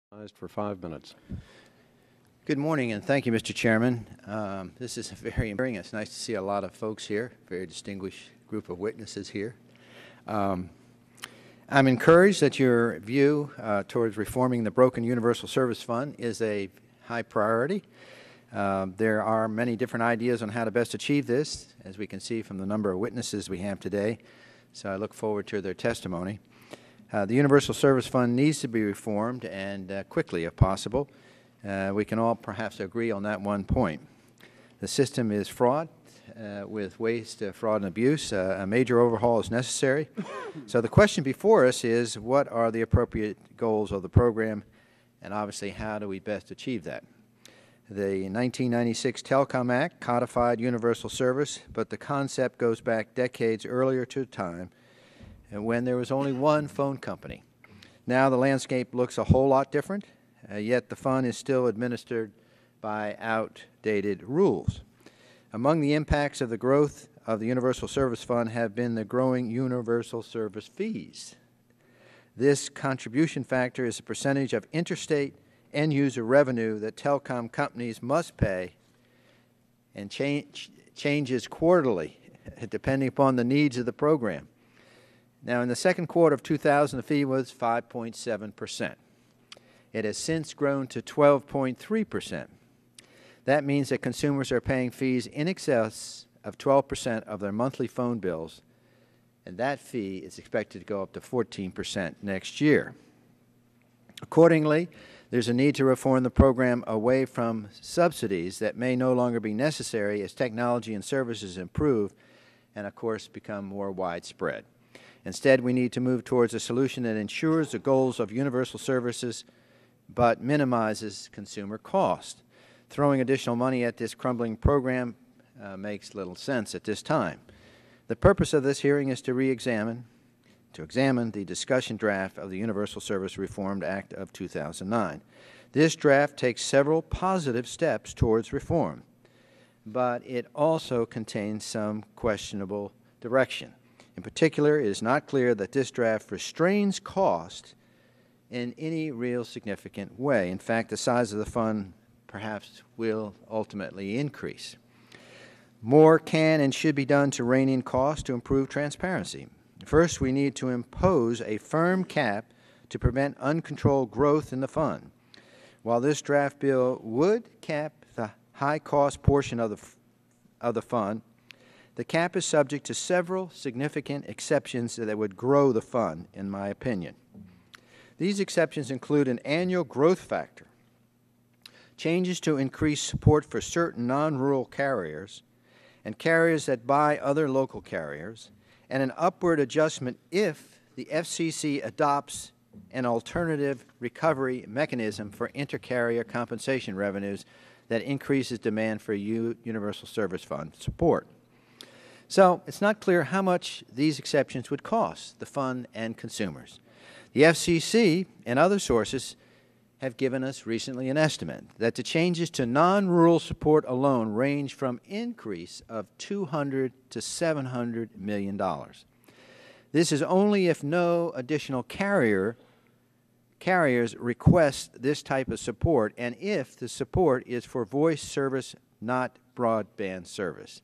For 5 minutes. Good morning, and thank you, Mr. Chairman. This is very important. It's nice to see a lot of folks here, very distinguished group of witnesses here. I'm encouraged that your view towards reforming the broken Universal Service Fund is a high priority. There are many different ideas on how to best achieve this, as we can see from the number of witnesses we have today, so I look forward to their testimony. The Universal Service Fund needs to be reformed, and quickly if possible. We can all perhaps agree on that one point. The system is fraught with waste, fraud, and abuse. A major overhaul is necessary. So the question before us is, what are the appropriate goals of the program, and obviously how do we best achieve that? The 1996 Telecom Act codified universal service, but the concept goes back decades earlier to time, and when there was only one phone company. Now the landscape looks a whole lot different, yet the fund is still administered by outdated rules. Among the impacts of the growth of the Universal Service Fund have been the growing universal service fees. This contribution factor is a percentage of interstate end-user revenue that telecom companies must pay, and changes quarterly depending upon the needs of the program. Now, in the second quarter of 2000, the fee was 5.7%. It has since grown to 12.3%. That means that consumers are paying fees in excess of 12% of their monthly phone bills, and that fee is expected to go up to 14% next year. Accordingly, there's a need to reform the program away from subsidies that may no longer be necessary as technology and services improve and, of course, become more widespread. Instead, we need to move towards a solution that ensures the goals of universal services but minimizes consumer cost. Throwing additional money at this crumbling program makes little sense at this time. The purpose of this hearing is to examine the discussion draft of the Universal Service Reform Act of 2009. This draft takes several positive steps towards reform, but it also contains some questionable direction. In particular, it is not clear that this draft restrains cost in any real significant way. In fact, the size of the fund perhaps will ultimately increase. More can and should be done to rein in costs to improve transparency. First, we need to impose a firm cap to prevent uncontrolled growth in the fund. While this draft bill would cap the high-cost portion of the fund, the cap is subject to several significant exceptions that would grow the fund, in my opinion. These exceptions include an annual growth factor, changes to increase support for certain non-rural carriers and carriers that buy other local carriers, and an upward adjustment if the FCC adopts an alternative recovery mechanism for intercarrier compensation revenues that increases demand for Universal Service Fund support. So it's not clear how much these exceptions would cost the fund and consumers. The FCC and other sources have given us recently an estimate that the changes to non-rural support alone range from increase of $200 to $700 million. This is only if no additional carriers request this type of support and if the support is for voice service, not broadband service.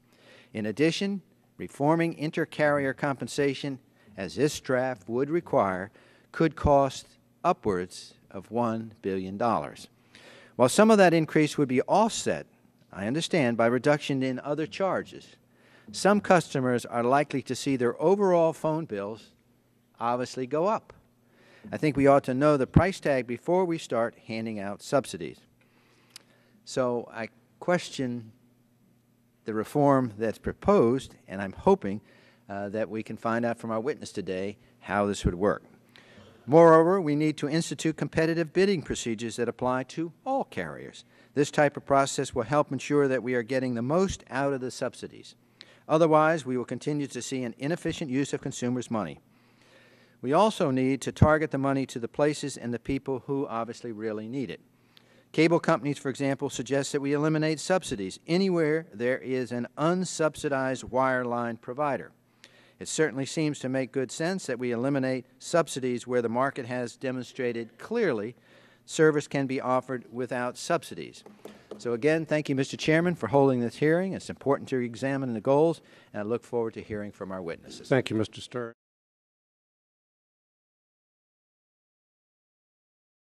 In addition, reforming intercarrier compensation, as this draft would require, could cost upwards of $1 billion. While some of that increase would be offset, I understand, by reduction in other charges, some customers are likely to see their overall phone bills obviously go up. I think we ought to know the price tag before we start handing out subsidies. So I question the reform that's proposed, and I'm hoping that we can find out from our witness today how this would work. Moreover, we need to institute competitive bidding procedures that apply to all carriers. This type of process will help ensure that we are getting the most out of the subsidies. Otherwise, we will continue to see an inefficient use of consumers' money. We also need to target the money to the places and the people who obviously really need it. Cable companies, for example, suggest that we eliminate subsidies anywhere there is an unsubsidized wireline provider. It certainly seems to make good sense that we eliminate subsidies where the market has demonstrated clearly service can be offered without subsidies. So again, thank you, Mr. Chairman, for holding this hearing. It's important to examine the goals, and I look forward to hearing from our witnesses. Thank you, Mr. Stern.